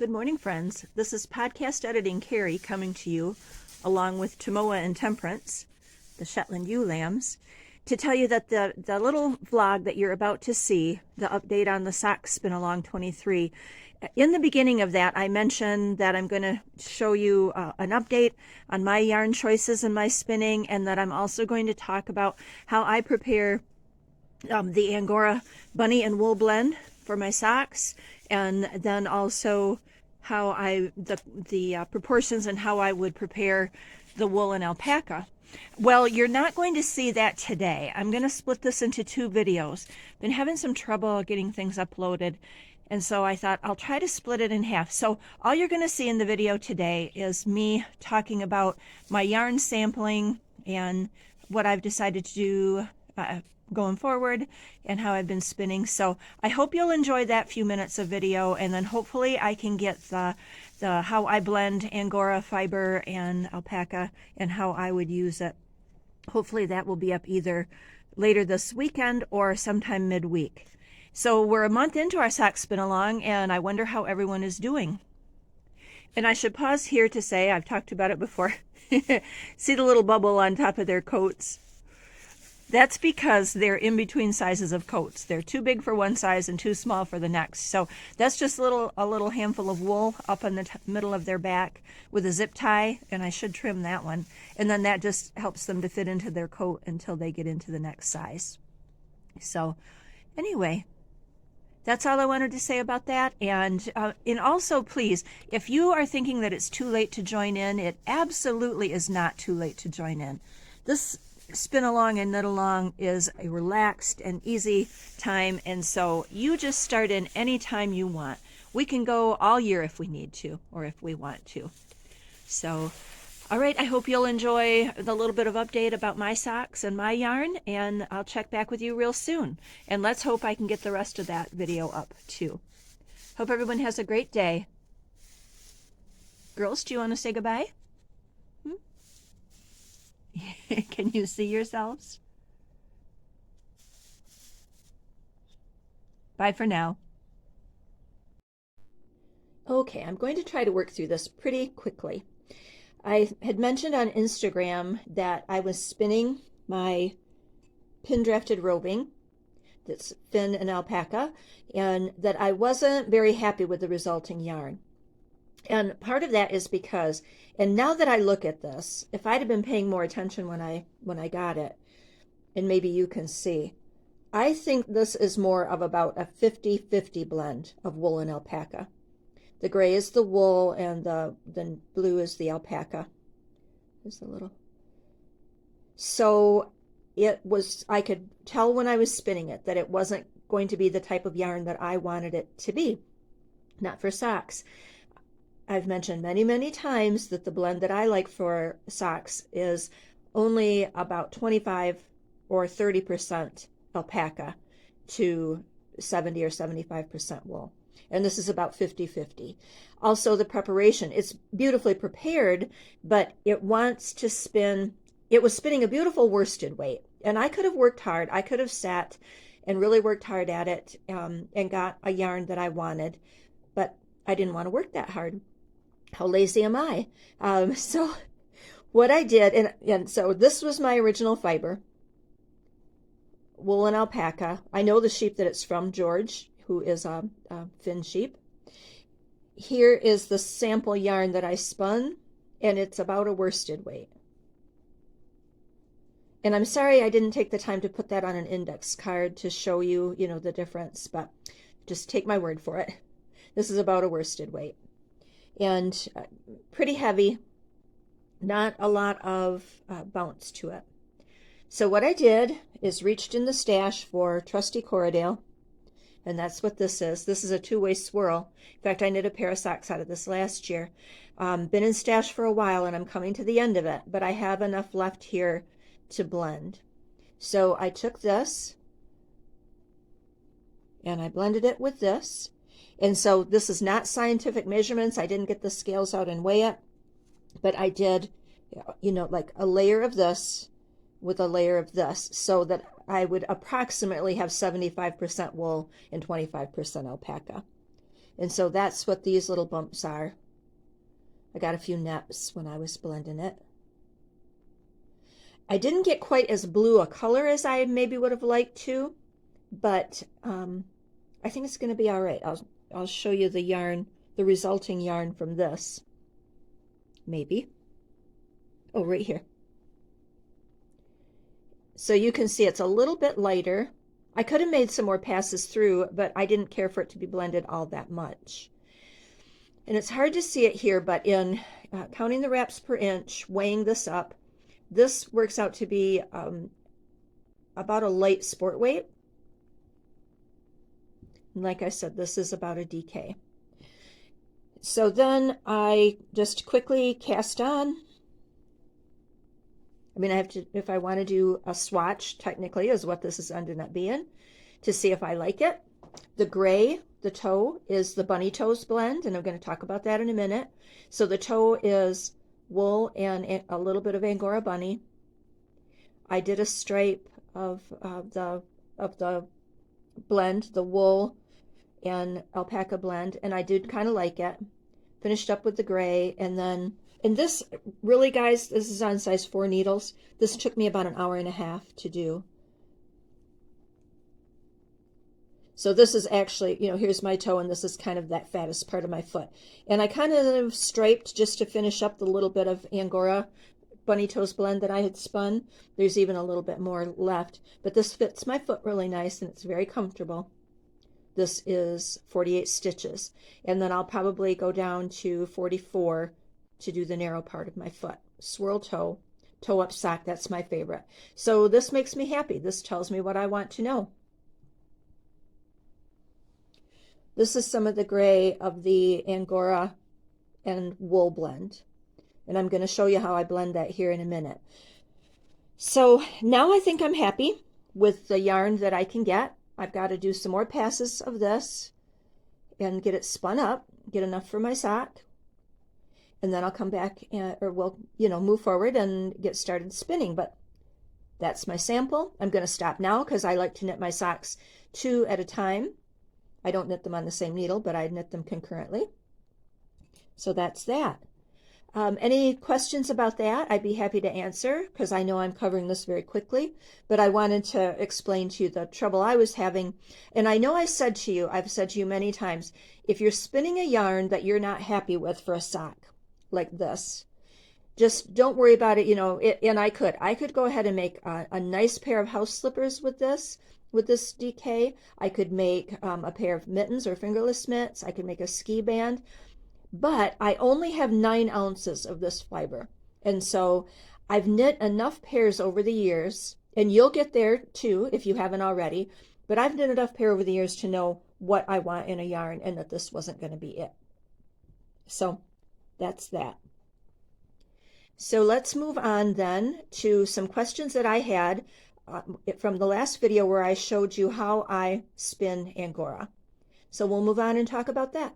Good morning, friends. This is podcast editing Carrie coming to you along with Tomoa and Temperance, the Shetland ewe lambs, to tell you that the little vlog that you're about to see, the update on the sock spin along 23, in the beginning of that, I mentioned that I'm going to show you an update on my yarn choices and my spinning, and that I'm also going to talk about how I prepare the Angora bunny and wool blend for my socks, and then also how the proportions and how I would prepare the wool and alpaca. Well, you're not going to see that today. I'm going to split this into two videos. Been having some trouble getting things uploaded, and so I thought I'll try to split it in half. So all you're going to see in the video today is me talking about my yarn sampling and what I've decided to do going forward and how I've been spinning. So I hope you'll enjoy that few minutes of video, and then hopefully I can get the how I blend Angora fiber and alpaca and how I would use it. Hopefully that will be up either later this weekend or sometime midweek. So we're a month into our sock spin along, and I wonder how everyone is doing. And I should pause here to say, I've talked about it before. See the little bubble on top of their coats? That's because they're in between sizes of coats. They're too big for one size and too small for the next. So that's just a little handful of wool up in the middle of their back with a zip tie, and I should trim that one. And then that just helps them to fit into their coat until they get into the next size. So anyway, that's all I wanted to say about that. And also, please, if you are thinking that it's too late to join in, it absolutely is not too late to join in. This spin along and knit along is a relaxed and easy time, and so you just start in any time you want. We can go all year if we need to, or if we want to. So all right, I hope you'll enjoy the little bit of update about my socks and my yarn, and I'll check back with you real soon. And let's hope I can get the rest of that video up too. Hope everyone has a great day. Girls, do you want to say goodbye? Can you see yourselves? Bye for now. Okay, I'm going to try to work through this pretty quickly. I had mentioned on Instagram that I was spinning my pin drafted roving that's fin and alpaca, and that I wasn't very happy with the resulting yarn. And part of that is because, and now that I look at this, if I'd have been paying more attention when I got it, and maybe you can see, I think this is more of about a 50-50 blend of wool and alpaca. The gray is the wool and the blue is the alpaca. There's a little. So it was, I could tell when I was spinning it that it wasn't going to be the type of yarn that I wanted it to be. Not for socks. I've mentioned many, many times that the blend that I like for socks is only about 25 or 30% alpaca to 70 or 75% wool. And this is about 50-50. Also, the preparation, it's beautifully prepared, but it wants to spin. It was spinning a beautiful worsted weight. And I could have worked hard. I could have sat and really worked hard at it and got a yarn that I wanted, but I didn't want to work that hard. How lazy am I? So what I did, and so this was my original fiber, wool and alpaca. I know the sheep that it's from, George, who is a fin sheep. Here is the sample yarn that I spun, and it's about a worsted weight. And I'm sorry I didn't take the time to put that on an index card to show you, the difference, but just take my word for it. This is about a worsted weight. And pretty heavy, not a lot of bounce to it. So what I did is reached in the stash for trusty Corriedale, and that's what this is. This is a two-way swirl. In fact, I knit a pair of socks out of this last year. Been in stash for a while, and I'm coming to the end of it, but I have enough left here to blend. So I took this, and I blended it with this. And so this is not scientific measurements. I didn't get the scales out and weigh it, but I did, like a layer of this with a layer of this, so that I would approximately have 75% wool and 25% alpaca. And so that's what these little bumps are. I got a few neps when I was blending it. I didn't get quite as blue a color as I maybe would have liked to, but I think it's going to be all right. I'll show you the yarn, the resulting yarn from this. Maybe. Oh, right here. So you can see it's a little bit lighter. I could have made some more passes through, but I didn't care for it to be blended all that much. And it's hard to see it here, but in counting the wraps per inch, weighing this up, this works out to be about a light sport weight. And like I said, this is about a DK. So then I just quickly cast on. I mean, I have to, if I want to do a swatch, technically, is what this is ended up being, to see if I like it. The gray, the toe, is the bunny toes blend, and I'm going to talk about that in a minute. So the toe is wool and a little bit of Angora bunny. I did a stripe of the blend, the wool and alpaca blend, and I did kind of like it. Finished up with the gray, and then, and this, really guys, this is on size 4 needles. This took me about an hour and a half to do. So this is actually, you know, here's my toe, and this is kind of that fattest part of my foot. And I kind of striped just to finish up the little bit of Angora bunny toes blend that I had spun. There's even a little bit more left, but this fits my foot really nice, and it's very comfortable. This is 48 stitches, and then I'll probably go down to 44 to do the narrow part of my foot. Swirl toe, toe up sock, that's my favorite. So this makes me happy. This tells me what I want to know. This is some of the gray of the Angora and wool blend, and I'm going to show you how I blend that here in a minute. So now I think I'm happy with the yarn that I can get. I've got to do some more passes of this and get it spun up, get enough for my sock, and then I'll come back and, or we'll, you know, move forward and get started spinning. But that's my sample. I'm going to stop now because I like to knit my socks 2 at a time. I don't knit them on the same needle, but I knit them concurrently. So that's that. Any questions about that? I'd be happy to answer, because I know I'm covering this very quickly, but I wanted to explain to you the trouble I was having. And I know I've said to you many times, if you're spinning a yarn that you're not happy with for a sock like this, just don't worry about it. You know, and I could go ahead and make a nice pair of house slippers with this DK. I could make a pair of mittens or fingerless mitts. I could make a ski band. But I only have 9 ounces of this fiber. And so I've knit enough pairs over the years, and you'll get there too if you haven't already, but I've knit enough pair over the years to know what I want in a yarn and that this wasn't going to be it. So that's that. So let's move on then to some questions that I had from the last video where I showed you how I spin Angora. So we'll move on and talk about that.